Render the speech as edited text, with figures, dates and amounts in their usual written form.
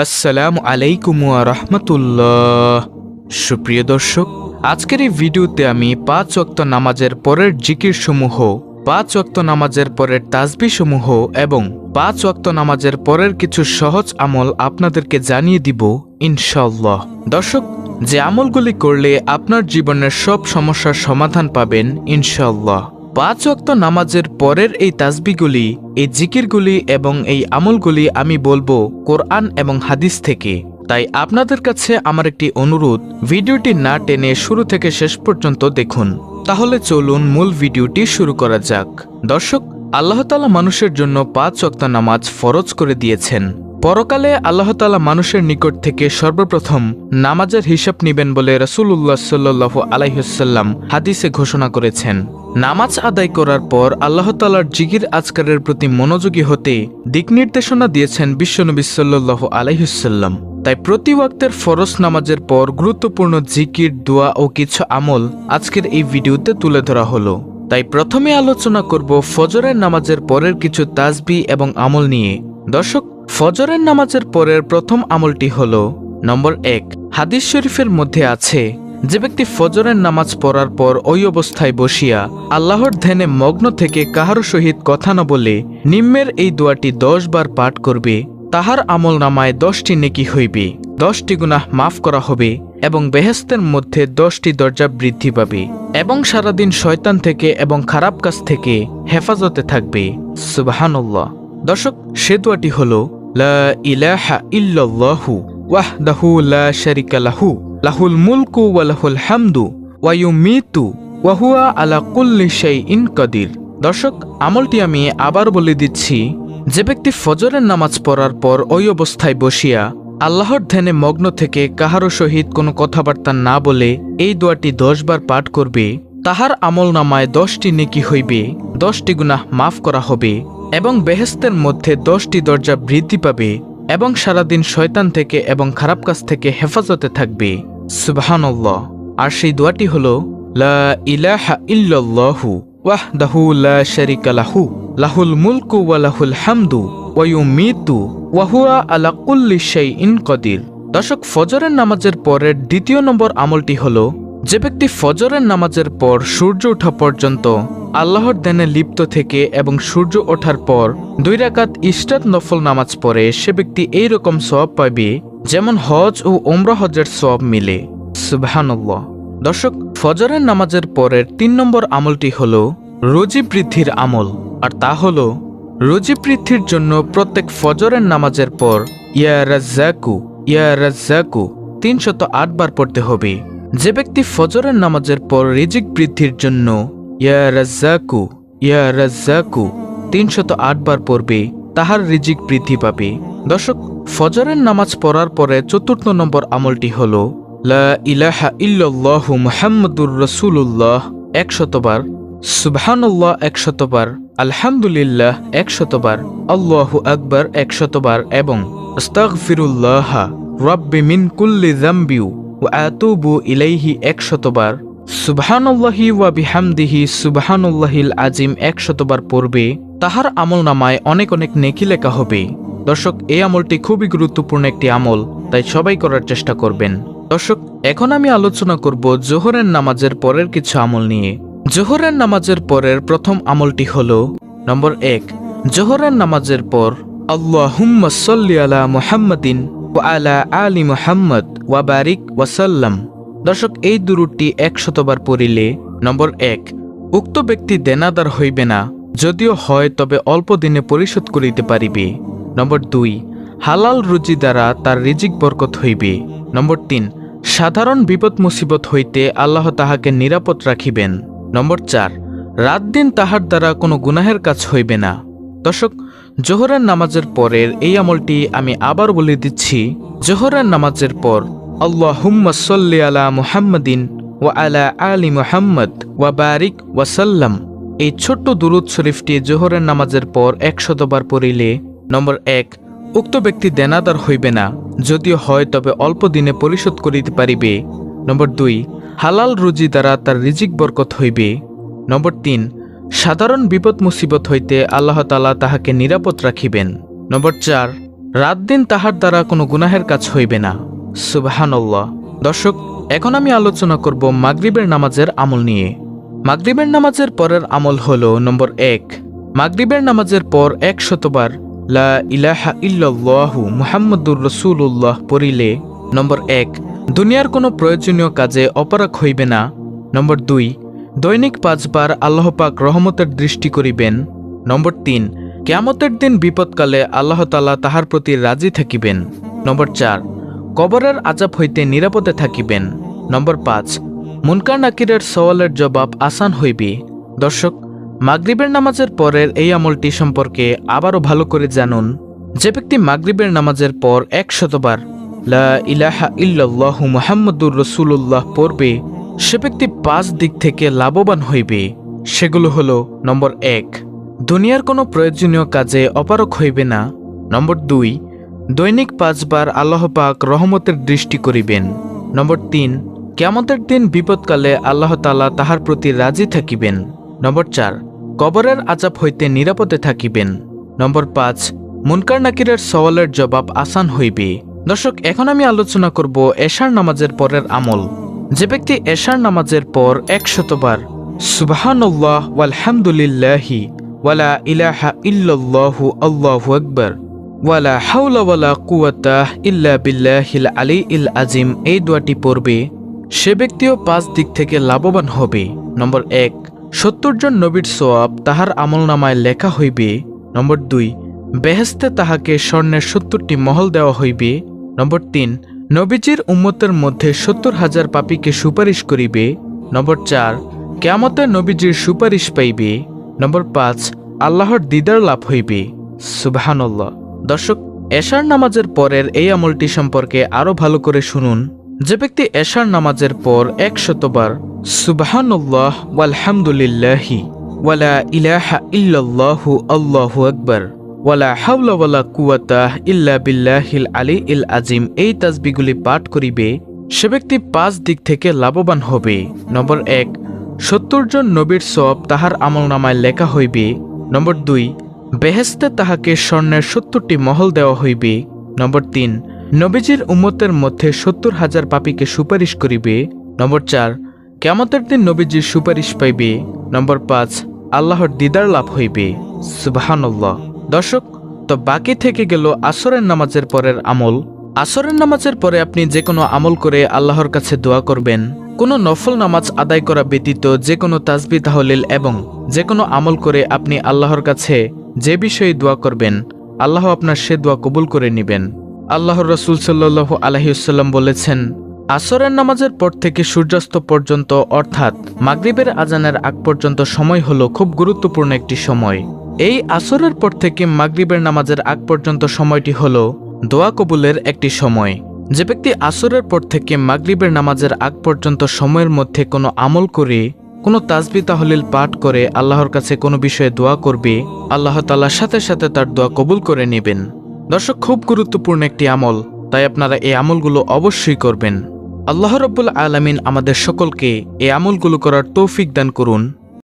আসসালামু আলাইকুম ওয়া রাহমাতুল্লাহ। সুপ্রিয় দর্শক, আজকের এই ভিডিওতে আমি 5 ওয়াক্ত নামাজের পরের জিকির সমূহ, 5 ওয়াক্ত নামাজের পরের তাসবিহ সমূহ এবং 5 ওয়াক্ত নামাজের পরের কিছু সহজ আমল আপনাদেরকে জানিয়ে দিব ইনশাআল্লাহ। দর্শক, যে আমলগুলি করলে আপনার জীবনের সব সমস্যার সমাধান পাবেন ইনশাআল্লাহ। 5 ওয়াক্ত নামাজের পরের এই তাসবিহগুলি, এই জিকিরগুলি এবং এই আমলগুলি আমি বলবো কোরআন এবং হাদিস থেকে। তাই আপনাদের কাছে আমার একটি অনুরোধ, ভিডিওটি না টেনে শুরু থেকে শেষ পর্যন্ত দেখুন। তাহলে চলুন মূল ভিডিওটি শুরু করা যাক। দর্শক, আল্লাহ তাআলা মানুষের জন্য 5 ওয়াক্ত নামাজ ফরজ করে দিয়েছেন। পরকালে আল্লাহ তাআলা মানুষের নিকট থেকে সর্বপ্রথম নামাজের হিসাব নিবেন বলে রাসূলুল্লাহ সাল্লাল্লাহু আলাইহি ওয়াসাল্লাম হাদিসে ঘোষণা করেছেন। নামাজ আদায় করার পর আল্লাহ তাআলার জিকির আজকারের প্রতি মনোযোগী হতে দিক নির্দেশনা দিয়েছেন বিশ্বনবী সাল্লাল্লাহু আলাইহি ওয়াসাল্লাম। তাই প্রতি ওয়াক্তের ফরজ নামাজের পর গুরুত্বপূর্ণ জিকির, দোয়া ও কিছু আমল আজকের এই ভিডিওতে তুলে ধরা হলো। তাই প্রথমে আলোচনা করব ফজরের নামাজের পরের কিছু তাসবিহ এবং আমল নিয়ে। দর্শক, ফজরের নামাজের পরের প্রথম আমলটি হল নম্বর 1। হাদিস শরীফের মধ্যে আছে, যে ব্যক্তি ফজরের নামাজ পড়ার পর ওই অবস্থায় বসিয়া আল্লাহর ধ্যানে মগ্ন থেকে কাহারো সহিত কথা না বলে নিম্নের এই দোয়াটি 10 বার পাঠ করবে, তাহার আমল নামায় 10টি নেকি হইবে, 10টি গুনাহ মাফ করা হবে এবং বেহেশতের মধ্যে 10টি দরজা বৃদ্ধি পাবে এবং সারাদিন শয়তান থেকে এবং খারাপ কাজ থেকে হেফাজতে থাকবে। সুবহানাল্লাহ। দর্শক, সে দোয়াটি হল লা ইলাহা ইল্লাল্লাহু ওয়াহদাহু লা শারিকা লাহু লাহুল মুলকু ওয়া লাহুল হামদু ওয়া ইউমিতু ওয়া হুয়া আলা কুল্লি শাইইন কাদির। দর্শক, আমলটি আমি আবার বলে দিচ্ছি। যে ব্যক্তি ফজরের নামাজ পড়ার পর ওই অবস্থায় বসিয়া আল্লাহর ধ্যানে মগ্ন থেকে কাহারো সহিত কোনো কথাবার্তা না বলে এই দোয়াটি 10 বার পাঠ করবে, তাহার আমল নামায় 10টি নেকি হইবে, 10টি গুনাহ মাফ করা হবে এবং বেহেশতের মধ্যে 10টি দরজা বৃদ্ধি পাবে এবং সারাদিন শয়তান থেকে এবং খারাপ কাজ থেকে হেফাজতে থাকবে। সুবহানাল্লাহ। আর সেই দোয়াটি হল লা ইলাহা ইল্লাল্লাহু ওয়াহদাহু লা শারিকা লাহু লাহুল মুলকু ওয়া লাহুল হামদু ওয়া ইউমিতু ওয়া হুয়া আলা কুল্লি শাইইন কাদির। দর্শক, ফজরের নামাজের পরের দ্বিতীয় নম্বর আমলটি হল, যে ব্যক্তি ফজরের নামাজের পর সূর্য ওঠা পর্যন্ত আল্লাহর ধ্যানে লিপ্ত থেকে এবং সূর্য ওঠার পর 2 রাকাত ইশরাত নফল নামাজ পড়ে, সে ব্যক্তি এই রকম সওয়াব পাবে যেমন হজ ও উমরা হজের সওয়াব মিলে। সুবহানাল্লাহ। দর্শক, ফজরের নামাজের পরের 3 নম্বর আমলটি হল রুজি বৃদ্ধির আমল। আর তা হল, রুজি বৃদ্ধির জন্য প্রত্যেক ফজরের নামাজের পর ইয়া রাজ্জাকু ইয়া রাজ্জাকু 308 বার পড়তে হবে। যে ব্যক্তি ফজরের নামাজের পর রিজিক বৃদ্ধির জন্য ইয়া রাজ্জাকু ইয়া রাজ্জাকু 308 বার পড়বে, তাহার রিজিক বৃদ্ধি পাবে। দর্শক, ফজরের নামাজ পড়ার পরে 4 নম্বর আমলটি হল লা ইলাহা ইল্লাল্লাহু মুহাম্মাদুর রাসূলুল্লাহ 100 বার, সুবহানাল্লাহ 100 বার, আলহামদুলিল্লাহ 100 বার, আল্লাহু আকবার 100 বার এবং আস্তাগফিরুল্লাহ রাব্বি মিন কুল্লি যামবি ওয়া আতুবু ইলাইহি 100 বার, সুবহানাল্লাহি ওয়া বিহামদিহি সুবহানাল্লাহিল আজিম 100 বার পড়বে, তাহার আমল নামায় অনেক অনেক নেকি লেখা হবে। দর্শক, এই আমলটি খুবই গুরুত্বপূর্ণ একটি আমল, তাই সবাই করার চেষ্টা করবেন। দর্শক, এখন আমি আলোচনা করব জোহরের নামাজের পরের কিছু আমল নিয়ে। জোহরের নামাজের পরের প্রথম আমলটি হল নম্বর 1। জোহরের নামাজের পর আল্লাহুম্মা সাল্লি আলা মুহাম্মাদিন ওয়া আলা আলি মুহাম্মদ ওয়া বারিক ওয়া সাল্লাম। দর্শক, এই দুরূদটি 100 বার পড়িলে নম্বর 1, উক্ত ব্যক্তি দেনাদার হইবে না, যদিও হয় তবে অল্প দিনে পরিশোধ করিতে পারিবে। নম্বর 2, হালাল রুজি দ্বারা তার রিজিক বরকত হইবে। নম্বর 3, সাধারণ বিপদ মুসিবত হইতে আল্লাহ তাহাকে নিরাপদ রাখিবেন। নম্বর 4, রাত দিন তাহার দ্বারা কোনো গুনাহের কাজ হইবে না। দর্শক, জোহরের নামাজের পরের এই আমলটি আমি আবার বলে দিচ্ছি। জোহরের নামাজের পর আল্লাহুম্মা সাল্লি আলা মুহাম্মাদিন ওয়া আলা আলি মুহাম্মদ ওয়া বারিক ওয়া সাল্লাম, এই ছোট্ট দুরূদ শরীফটি জোহরের নামাজের পর 100 বার পড়িলে নম্বর 1, উক্ত ব্যক্তি দেনাদার হইবে না, যদিও হয় তবে অল্প দিনে পরিশোধ করিতে পারিবে। নম্বর 2, হালাল রুজি দ্বারা তার রিজিক বরকত হইবে। নম্বর 3, সাধারণ বিপদ মুসিবত হইতে আল্লাহ তাআলা তাহাকে নিরাপদ রাখিবেন। নম্বর 4, রাত দিন তাহার দ্বারা কোনো গুনাহের কাজ হইবে না। সুবহানাল্লাহ। দর্শক, এখন আমি আলোচনা করব মাগরিবের নামাজের আমল নিয়ে। মাগরিবের নামাজের পরের আমল হলো নম্বর 1, মাগরিবের নামাজের পর 100 বার লা ইলাহা ইল্লাল্লাহু মুহাম্মাদুর রাসূলুল্লাহ পড়িলে নম্বর 1, দুনিয়ার কোনো প্রয়োজনীয় কাজে অপারগ হইবে না। নম্বর 2, দৈনিক 5 বার আল্লাহ পাক রহমতের দৃষ্টি করিবেন। নম্বর 3, কিয়ামতের দিন বিপদকালে আল্লাহ তাআলা তাহার প্রতি রাজি থাকিবেন। নম্বর 4, কবরের আযাব হইতে নিরাপদে থাকিবেন। নম্বর 5, মুনকার নাকিরের সওয়ালের জবাব আসান হইবে। দর্শক, মাগরিবের নামাজের পরের এই আমলটি সম্পর্কে আবারও ভালো করে জানুন। যে ব্যক্তি মাগরিবের নামাজের পর 100 বার লা ইলাহা ইল্লাল্লাহু মুহাম্মাদুর রাসূলুল্লাহ পড়বে, সে ব্যক্তি 5 দিক থেকে লাভবান হইবে। সেগুলো হলো নম্বর 1, দুনিয়ার কোনো প্রয়োজনীয় কাজে অপারগ হইবে না। নম্বর 2, দৈনিক 5 বার আল্লাহ পাক রহমতের দৃষ্টি করিবেন। নম্বর 3, কিয়ামতের দিন বিপদকালে আল্লাহ তাআলা তাহার প্রতি রাজি থাকিবেন। নম্বর 4, কবরের আযাব হইতে নিরাপদে থাকিবেন। নম্বর 5, মুনকার নাকিরের সওয়ালের জবাব আসান হইবে। দর্শক, এখন আমি আলোচনা করব এশার নামাজের পরের আমল। যে ব্যক্তি এশার নামাজের পর 100 বার সুবহানাল্লাহ ওয়ালহামদুলিল্লাহি ওয়ালা ইলাহা ইল্লাল্লাহু আল্লাহু আকবার ওয়ালা হাওলা ওয়ালা কুওয়াতা ইল্লা বিল্লাহিল আলিয়্যিল আযীম এই দোয়াটি পড়বে, সে ব্যক্তিও 5 দিক থেকে লাভবান হবে। নম্বর 1, 70 জন নবীর সওয়াব তাহার আমলনামায় লেখা হইবে। নম্বর 2, বেহেশতে তাহাকে স্বর্ণের 70টি মহল দেওয়া হইবে। নম্বর 3, নবীজির উম্মতের মধ্যে 70,000 পাপীকে সুপারিশ করিবে। নম্বর 4, কিয়ামতে নবীজির সুপারিশ পাইবে। নম্বর 5, আল্লাহর দিদার লাভ হইবে। সুবহানাল্লাহ। দর্শক, এশার নামাজের পরের এই আমলটি সম্পর্কে আরও ভালো করে শুনুন। যে ব্যক্তি এশার নামাজের পর 100 বার সুবহানাল্লাহ ওয়ালহামদুলিল্লাহি ওয়ালা ইলাহা ইল্লাল্লাহু আল্লাহু আকবার ওয়ালা হাওলা ওয়ালা কুওয়াতা ইল্লা বিল্লাহিল আলিয়্যিল আযীম এই তাসবিহগুলি পাঠ করিবে, সে ব্যক্তি 5 দিক থেকে লাভবান হবে। নম্বর 1, 70 জন নবীর সওয়াব তাহার আমলনামায় লেখা হইবে। নম্বর 2, বেহেশতে তাহাকে স্বর্ণের 70টি মহল দেওয়া হইবে। নম্বর 3, নবীজির উম্মতের মধ্যে 70,000 পাপীকে সুপারিশ করিবে। নম্বর 4, কিয়ামতের দিন নবীজির সুপারিশ পাইবে। নম্বর 5, আল্লাহর দিদার লাভ হইবে। সুবহানাল্লাহ। দর্শক, তো বাকি থেকে গেল আসরের নামাজের পরের আমল। আসরের নামাজের পরে আপনি যে কোনো আমল করে আল্লাহর কাছে দোয়া করবেন। কোনো নফল নামাজ আদায় করা ব্যতীত যে কোনো তাসবিহ তাহলিল এবং যে কোনো আমল করে আপনি আল্লাহর কাছে যে বিষয়ে দোয়া করবেন, আল্লাহ আপনার সে দোয়া কবুল করে নেবেন। আল্লাহর রাসূল সাল্লাল্লাহু আলাইহি ওয়াসাল্লাম বলেছেন, আসরের নামাজের পর থেকে সূর্যাস্ত পর্যন্ত অর্থাৎ মাগরিবের আজানের আগ পর্যন্ত সময় হলো খুব গুরুত্বপূর্ণ একটি সময়। এই আসরের পর থেকে মাগরিবের নামাজের আগ পর্যন্ত সময়টি হলো দোয়া কবুলের একটি সময়। যে ব্যক্তি আসরের পর থেকে মাগরিবের নামাজের আগ পর্যন্ত সময়ের মধ্যে কোনো আমল করে, কোনো তাসবিহ তাহলিল পাঠ করে আল্লাহর কাছে কোনো বিষয়ে দোয়া করবে, আল্লাহ তাআলার সাথে সাথে তার দোয়া কবুল করে নেবেন। দর্শক, খুব গুরুত্বপূর্ণ একটি আমল, তাই আপনারা এই আমলগুলো অবশ্যই করবেন। আল্লাহ রাব্বুল আলামিন আমাদের সকলকে এই আমলগুলো করার তৌফিক দান করুন।